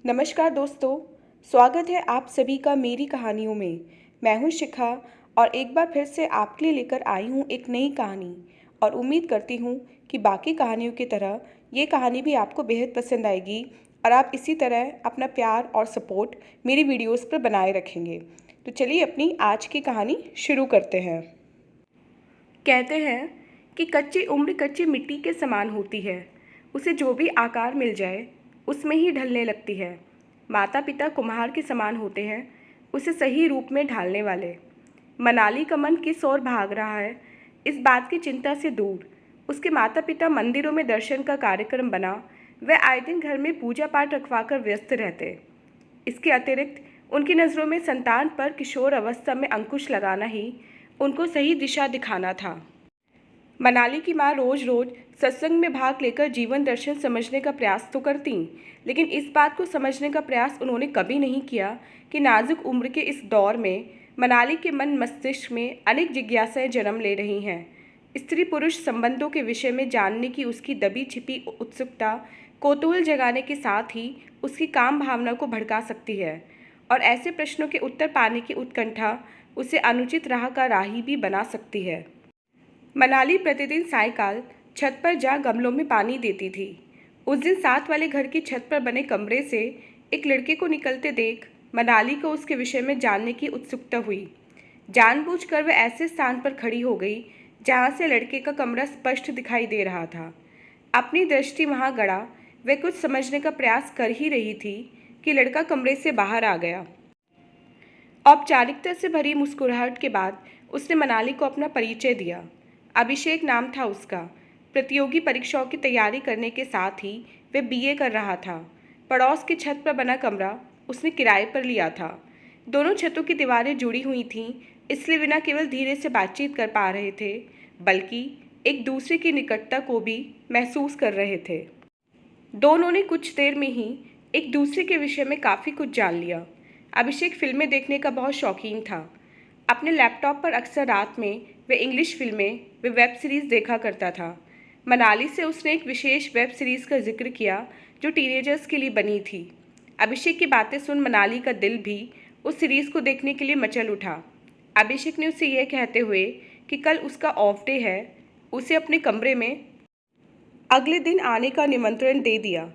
नमस्कार दोस्तों, स्वागत है आप सभी का मेरी कहानियों में। मैं हूं शिखा और एक बार फिर से आपके लिए लेकर आई हूं एक नई कहानी और उम्मीद करती हूं कि बाकी कहानियों की तरह ये कहानी भी आपको बेहद पसंद आएगी और आप इसी तरह अपना प्यार और सपोर्ट मेरी वीडियोस पर बनाए रखेंगे। तो चलिए अपनी आज की कहानी शुरू करते हैं। कहते हैं कि कच्ची उम्र कच्ची मिट्टी के समान होती है, उसे जो भी आकार मिल जाए उसमें ही ढलने लगती है। माता पिता कुम्हार के समान होते हैं, उसे सही रूप में ढालने वाले। मनाली का मन किस ओर भाग रहा है, इस बात की चिंता से दूर उसके माता पिता मंदिरों में दर्शन का कार्यक्रम बना, वह आए दिन घर में पूजा पाठ रखवाकर व्यस्त रहते। इसके अतिरिक्त उनकी नज़रों में संतान पर किशोर अवस्था में अंकुश लगाना ही उनको सही दिशा दिखाना था। मनाली की माँ रोज रोज सत्संग में भाग लेकर जीवन दर्शन समझने का प्रयास तो करती, लेकिन इस बात को समझने का प्रयास उन्होंने कभी नहीं किया कि नाजुक उम्र के इस दौर में मनाली के मन मस्तिष्क में अनेक जिज्ञासाएं जन्म ले रही हैं। स्त्री पुरुष संबंधों के विषय में जानने की उसकी दबी छिपी उत्सुकता कौतूहल जगाने के साथ ही उसकी काम भावना को भड़का सकती है, और ऐसे प्रश्नों के उत्तर पाने की उत्कंठा उसे अनुचित राह का राही भी बना सकती है। मनाली प्रतिदिन सायंकाल छत पर जा गमलों में पानी देती थी। उस दिन साथ वाले घर की छत पर बने कमरे से एक लड़के को निकलते देख मनाली को उसके विषय में जानने की उत्सुकता हुई। जानबूझकर वह ऐसे स्थान पर खड़ी हो गई जहाँ से लड़के का कमरा स्पष्ट दिखाई दे रहा था। अपनी दृष्टि वहाँ गड़ा वह कुछ समझने का प्रयास कर ही रही थी कि लड़का कमरे से बाहर आ गया। औपचारिकता से भरी मुस्कुराहट के बाद उसने मनाली को अपना परिचय दिया। अभिषेक नाम था उसका। प्रतियोगी परीक्षाओं की तैयारी करने के साथ ही वह बीए कर रहा था। पड़ोस की छत पर बना कमरा उसने किराए पर लिया था। दोनों छतों की दीवारें जुड़ी हुई थीं, इसलिए वे न केवल धीरे से बातचीत कर पा रहे थे, बल्कि एक दूसरे की निकटता को भी महसूस कर रहे थे। दोनों ने कुछ देर में ही एक दूसरे के विषय में काफ़ी कुछ जान लिया। अभिषेक फिल्में देखने का बहुत शौकीन था। अपने लैपटॉप पर अक्सर रात में वे इंग्लिश फिल्में वे वेब सीरीज़ देखा करता था। मनाली से उसने एक विशेष वेब सीरीज़ का जिक्र किया जो टीनेजर्स के लिए बनी थी। अभिषेक की बातें सुन मनाली का दिल भी उस सीरीज़ को देखने के लिए मचल उठा। अभिषेक ने उसे यह कहते हुए कि कल उसका ऑफ डे है, उसे अपने कमरे में अगले दिन आने का निमंत्रण दे दिया।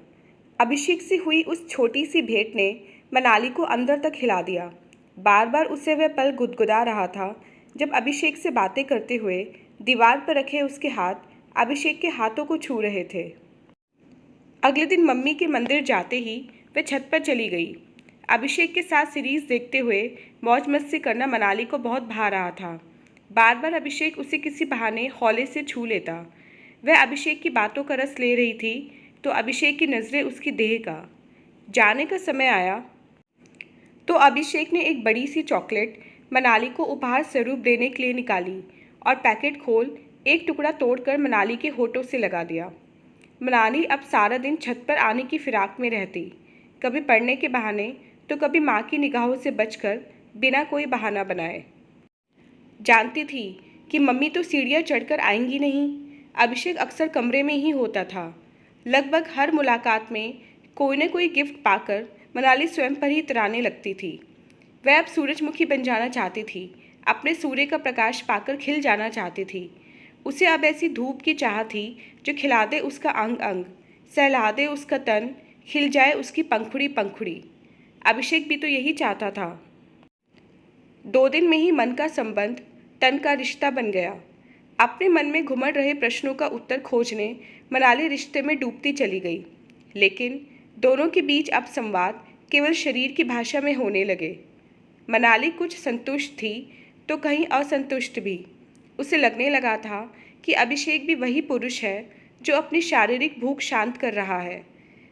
अभिषेक से हुई उस छोटी सी भेंट ने मनाली को अंदर तक हिला दिया। बार बार उसे वह पल गुदगुदा रहा था जब अभिषेक से बातें करते हुए दीवार पर रखे उसके हाथ अभिषेक के हाथों को छू रहे थे। अगले दिन मम्मी के मंदिर जाते ही वह छत पर चली गई। अभिषेक के साथ सीरीज़ देखते हुए मौज मस्ती करना मनाली को बहुत भा रहा था। बार बार अभिषेक उसे किसी बहाने हौले से छू लेता। वह अभिषेक की बातों का रस ले रही थी तो अभिषेक की नज़रें उसकी देह का। जाने का समय आया तो अभिषेक ने एक बड़ी सी चॉकलेट मनाली को उपहार स्वरूप देने के लिए निकाली और पैकेट खोल एक टुकड़ा तोड़कर मनाली के होठों से लगा दिया। मनाली अब सारा दिन छत पर आने की फिराक में रहती, कभी पढ़ने के बहाने तो कभी माँ की निगाहों से बचकर बिना कोई बहाना बनाए। जानती थी कि मम्मी तो सीढ़ियाँ चढ़कर आएंगी नहीं। अभिषेक अक्सर कमरे में ही होता था। लगभग हर मुलाकात में कोई न कोई गिफ्ट पाकर मनाली स्वयं पर ही इतराने लगती थी। वह अब सूरजमुखी बन जाना चाहती थी, अपने सूर्य का प्रकाश पाकर खिल जाना चाहती थी। उसे अब ऐसी धूप की चाह थी जो खिला दे उसका अंग अंग, सहला दे उसका तन, खिल जाए उसकी पंखुड़ी पंखुड़ी। अभिषेक भी तो यही चाहता था। 2 दिन में ही मन का संबंध तन का रिश्ता बन गया। अपने मन में घुमड़ रहे प्रश्नों का उत्तर खोजने मनाली रिश्ते में डूबती चली गई, लेकिन दोनों के बीच अब संवाद केवल शरीर की भाषा में होने लगे। मनाली कुछ संतुष्ट थी तो कहीं असंतुष्ट भी। उसे लगने लगा था कि अभिषेक भी वही पुरुष है जो अपनी शारीरिक भूख शांत कर रहा है।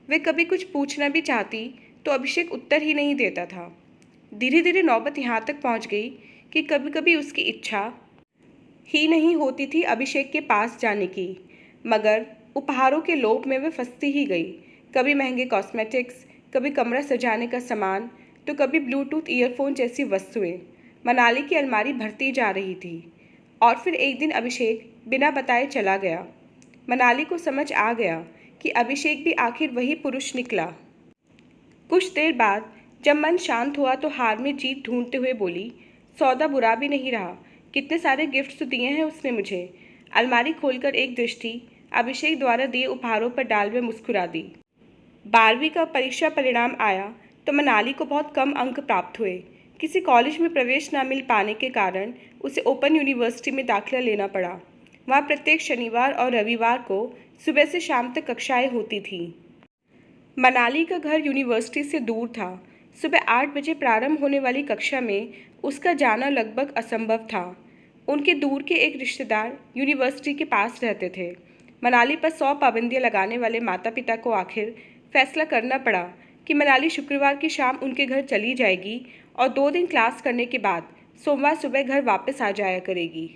वे कभी कुछ पूछना भी चाहती तो अभिषेक उत्तर ही नहीं देता था। धीरे धीरे नौबत यहाँ तक पहुँच गई कि कभी कभी उसकी इच्छा ही नहीं होती थी अभिषेक के पास जाने की, मगर उपहारों के लोभ में वह फंसती ही गई। कभी महंगे कॉस्मेटिक्स, कभी कमरा सजाने का सामान, तो कभी ब्लूटूथ ईयरफोन जैसी वस्तुएं। मनाली की अलमारी भरती जा रही थी। और फिर एक दिन अभिषेक बिना बताए चला गया। मनाली को समझ आ गया कि अभिषेक भी आखिर वही पुरुष निकला कुछ देर बाद जब मन शांत हुआ तो हार में जीत ढूंढते हुए बोली, सौदा बुरा भी नहीं रहा। कितने सारे गिफ्ट्स तो दिए हैं उसने मुझे। अलमारी खोलकर एक दृष्टि अभिषेक द्वारा दिए उपहारों पर डाल में मुस्कुरा दी। 12वीं का परीक्षा परिणाम आया तो मनाली को बहुत कम अंक प्राप्त हुए। किसी कॉलेज में प्रवेश न मिल पाने के कारण उसे ओपन यूनिवर्सिटी में दाखिला लेना पड़ा। वहाँ प्रत्येक शनिवार और रविवार को सुबह से शाम तक कक्षाएं होती थीं। मनाली का घर यूनिवर्सिटी से दूर था। सुबह 8 बजे प्रारंभ होने वाली कक्षा में उसका जाना लगभग असंभव था। उनके दूर के एक रिश्तेदार यूनिवर्सिटी के पास रहते थे। मनाली पर 100 पाबंदियां लगाने वाले माता पिता को आखिर फैसला करना पड़ा कि मनाली शुक्रवार की शाम उनके घर चली जाएगी और 2 दिन क्लास करने के बाद सोमवार सुबह घर वापस आ जाया करेगी।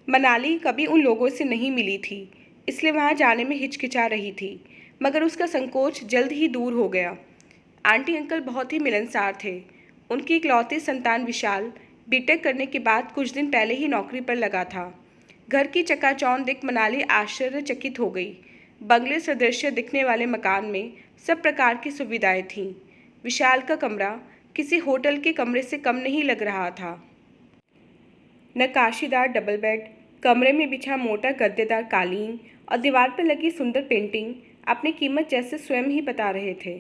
मनाली कभी उन लोगों से नहीं मिली थी, इसलिए वहाँ जाने में हिचकिचा रही थी, मगर उसका संकोच जल्द ही दूर हो गया। आंटी अंकल बहुत ही मिलनसार थे। उनकी इकलौती संतान विशाल बीटेक करने के बाद कुछ दिन पहले ही नौकरी पर लगा था। घर की चकाचौंध देख मनाली आश्चर्यचकित हो गई। बंगले सदृश दिखने वाले मकान में सब प्रकार की सुविधाएं थीं। विशाल का कमरा किसी होटल के कमरे से कम नहीं लग रहा था। नक्काशीदार डबल बेड, कमरे में बिछा मोटा गद्देदार कालीन और दीवार पर लगी सुंदर पेंटिंग अपनी कीमत जैसे स्वयं ही बता रहे थे।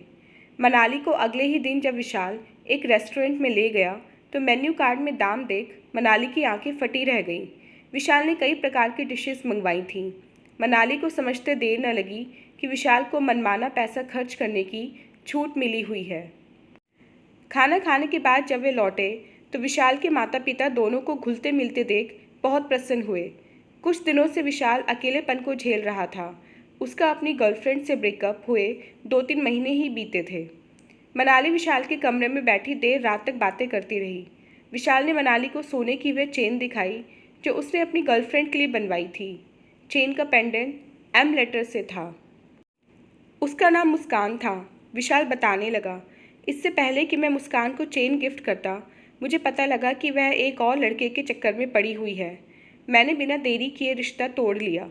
मनाली को अगले ही दिन जब विशाल एक रेस्टोरेंट में ले गया तो मेन्यू कार्ड में दाम देख मनाली की आंखें फटी रह गईं। विशाल ने कई प्रकार की डिशेस मंगवाई थीं। मनाली को समझते देर न लगी कि विशाल को मनमाना पैसा खर्च करने की छूट मिली हुई है। खाना खाने के बाद जब वे लौटे तो विशाल के माता पिता दोनों को घुलते मिलते देख बहुत प्रसन्न हुए। कुछ दिनों से विशाल अकेलेपन को झेल रहा था। उसका अपनी गर्लफ्रेंड से ब्रेकअप हुए 2-3 महीने ही बीते थे। मनाली विशाल के कमरे में बैठी देर रात तक बातें करती रही। विशाल ने मनाली को सोने की वह चेन दिखाई जो उसने अपनी गर्लफ्रेंड के लिए बनवाई थी। चेन का पेंडेंट एम लेटर से था। उसका नाम मुस्कान था। विशाल बताने लगा, इससे पहले कि मैं मुस्कान को चेन गिफ्ट करता, मुझे पता लगा कि वह एक और लड़के के चक्कर में पड़ी हुई है। मैंने बिना देरी किए रिश्ता तोड़ लिया।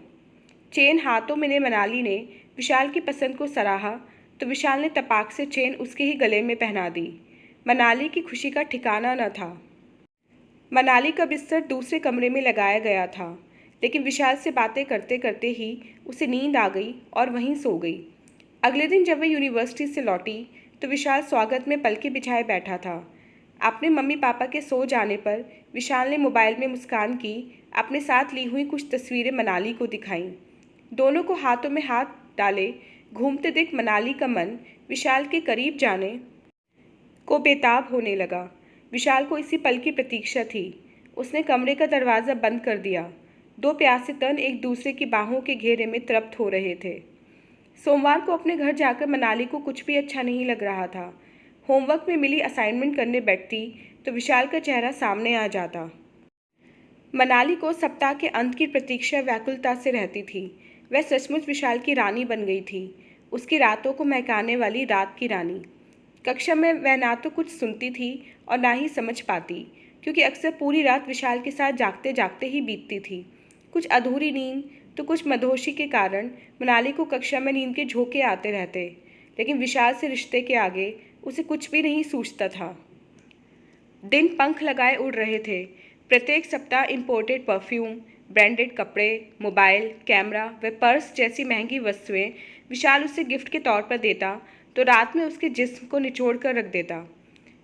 चेन हाथों में मनाली ने विशाल की पसंद को सराहा तो विशाल ने तपाक से चेन उसके ही गले में पहना दी। मनाली की खुशी का ठिकाना न था। मनाली का बिस्तर दूसरे कमरे में लगाया गया था, लेकिन विशाल से बातें करते करते ही उसे नींद आ गई और वहीं सो गई। अगले दिन जब वह यूनिवर्सिटी से लौटी तो विशाल स्वागत में पलके बिछाए बैठा था। अपने मम्मी पापा के सो जाने पर विशाल ने मोबाइल में मुस्कान की अपने साथ ली हुई कुछ तस्वीरें मनाली को दिखाईं। दोनों को हाथों में हाथ डाले घूमते देख मनाली का मन विशाल के करीब जाने को बेताब होने लगा। विशाल को इसी पल की प्रतीक्षा थी। उसने कमरे का दरवाज़ा बंद कर दिया। 2 प्यासे तन एक दूसरे की बाहों के घेरे में तृप्त हो रहे थे। सोमवार को अपने घर जाकर मनाली को कुछ भी अच्छा नहीं लग रहा था। होमवर्क में मिली असाइनमेंट करने बैठती तो विशाल का चेहरा सामने आ जाता। मनाली को सप्ताह के अंत की प्रतीक्षा व्याकुलता से रहती थी। वह सचमुच विशाल की रानी बन गई थी, उसकी रातों को महकाने वाली रात की रानी। कक्षा में वह ना तो कुछ सुनती थी और ना ही समझ पाती, क्योंकि अक्सर पूरी रात विशाल के साथ जागते जागते ही बीतती थी। कुछ अधूरी नींद तो कुछ मदहोशी के कारण मनाली को कक्षा में नींद के झोंके आते रहते, लेकिन विशाल से रिश्ते के आगे उसे कुछ भी नहीं सूझता था। दिन पंख लगाए उड़ रहे थे। प्रत्येक सप्ताह इंपोर्टेड परफ्यूम, ब्रांडेड कपड़े, मोबाइल, कैमरा व पर्स जैसी महंगी वस्तुएं विशाल उसे गिफ्ट के तौर पर देता तो रात में उसके जिस्म को निचोड़ कर रख देता।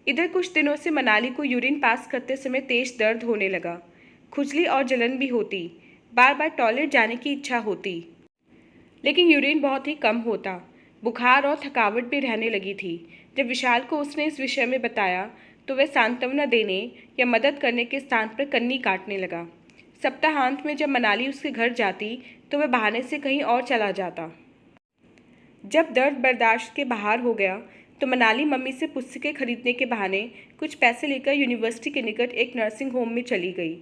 इधर कुछ दिनों से मनाली को यूरिन पास करते समय तेज दर्द होने लगा। खुजली और जलन भी होती। बार बार टॉयलेट जाने की इच्छा होती, लेकिन यूरिन बहुत ही कम होता। बुखार और थकावट भी रहने लगी थी। जब विशाल को उसने इस विषय में बताया तो वह सांत्वना देने या मदद करने के स्थान पर कन्नी काटने लगा। सप्ताहांत में जब मनाली उसके घर जाती तो वह बहाने से कहीं और चला जाता। जब दर्द बर्दाश्त के बाहर हो गया तो मनाली मम्मी से पुस्तकें खरीदने के बहाने कुछ पैसे लेकर यूनिवर्सिटी के निकट एक नर्सिंग होम में चली गई।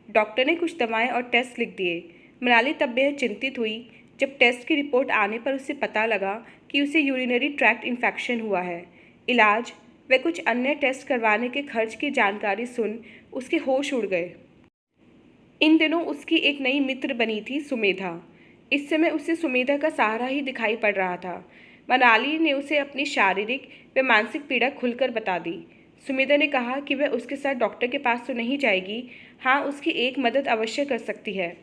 डॉक्टर ने कुछ दवाएं और टेस्ट लिख दिए। मनाली तब बेहद चिंतित हुई जब टेस्ट की रिपोर्ट आने पर उसे पता लगा कि उसे यूरिनरी ट्रैक्ट इन्फेक्शन हुआ है। इलाज व कुछ अन्य टेस्ट करवाने के खर्च की जानकारी सुन उसके होश उड़ गए। इन दिनों उसकी एक नई मित्र बनी थी सुमेधा। इस समय उसे सुमेधा का सहारा ही दिखाई पड़ रहा था। मनाली ने उसे अपनी शारीरिक व मानसिक पीड़ा खुलकर बता दी। सुमेधा ने कहा कि वह उसके साथ डॉक्टर के पास तो नहीं जाएगी, हाँ उसकी एक मदद अवश्य कर सकती है।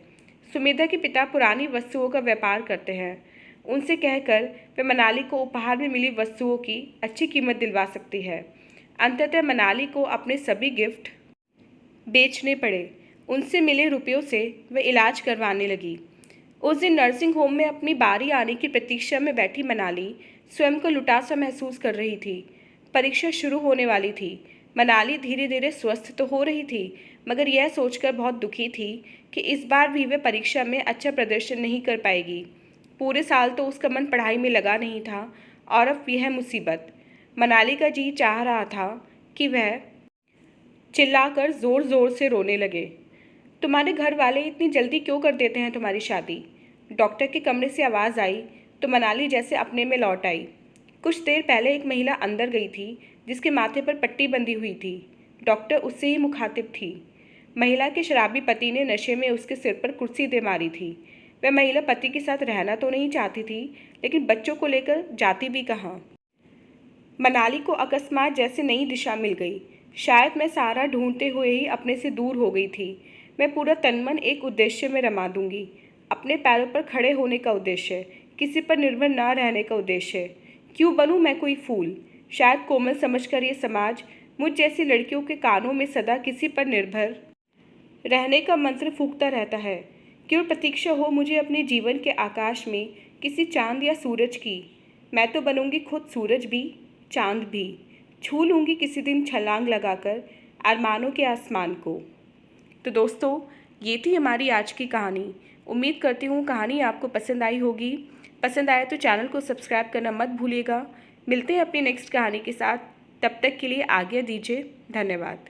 सुमेधा के पिता पुरानी वस्तुओं का व्यापार करते हैं, उनसे कहकर वह मनाली को उपहार में मिली वस्तुओं की अच्छी कीमत दिलवा सकती है। अंततः मनाली को अपने सभी गिफ्ट बेचने पड़े। उनसे मिले रुपयों से वह इलाज करवाने लगी। उस दिन नर्सिंग होम में अपनी बारी आने की प्रतीक्षा में बैठी मनाली स्वयं को लुटा सा महसूस कर रही थी। परीक्षा शुरू होने वाली थी। मनाली धीरे धीरे स्वस्थ तो हो रही थी, मगर यह सोचकर बहुत दुखी थी कि इस बार भी वह परीक्षा में अच्छा प्रदर्शन नहीं कर पाएगी। पूरे साल तो उसका मन पढ़ाई में लगा नहीं था और अब यह मुसीबत। मनाली का जी चाह रहा था कि वह चिल्लाकर ज़ोर ज़ोर से रोने लगे। तुम्हारे घर वाले इतनी जल्दी क्यों कर देते हैं तुम्हारी शादी? डॉक्टर के कमरे से आवाज़ आई तो मनाली जैसे अपने में लौट आई। कुछ देर पहले एक महिला अंदर गई थी जिसके माथे पर पट्टी बंधी हुई थी। डॉक्टर उससे ही मुखातिब थी। महिला के शराबी पति ने नशे में उसके सिर पर कुर्सी दे मारी थी। वह महिला पति के साथ रहना तो नहीं चाहती थी, लेकिन बच्चों को लेकर जाती भी कहाँ। मनाली को अकस्मात जैसे नई दिशा मिल गई। शायद मैं सारा ढूंढते हुए ही अपने से दूर हो गई थी। मैं पूरा तनमन एक उद्देश्य में रमा दूंगी, अपने पैरों पर खड़े होने का उद्देश्य, किसी पर निर्भर ना रहने का उद्देश्य। क्यों बनूं मैं कोई फूल? शायद कोमल समझकर ये समाज मुझ जैसी लड़कियों के कानों में सदा किसी पर निर्भर रहने का मंत्र फूंकता रहता है। क्यों प्रतीक्षा हो मुझे अपने जीवन के आकाश में किसी चांद या सूरज की। मैं तो बनूंगी खुद सूरज भी, चांद भी। छू लूँगी किसी दिन छलांग लगाकर अरमानों के आसमान को। तो दोस्तों, ये थी हमारी आज की कहानी। उम्मीद करती हूँ कहानी आपको पसंद आई होगी। पसंद आए तो चैनल को सब्सक्राइब करना मत भूलिएगा। मिलते हैं अपनी नेक्स्ट कहानी के साथ। तब तक के लिए आज्ञा दीजिए। धन्यवाद।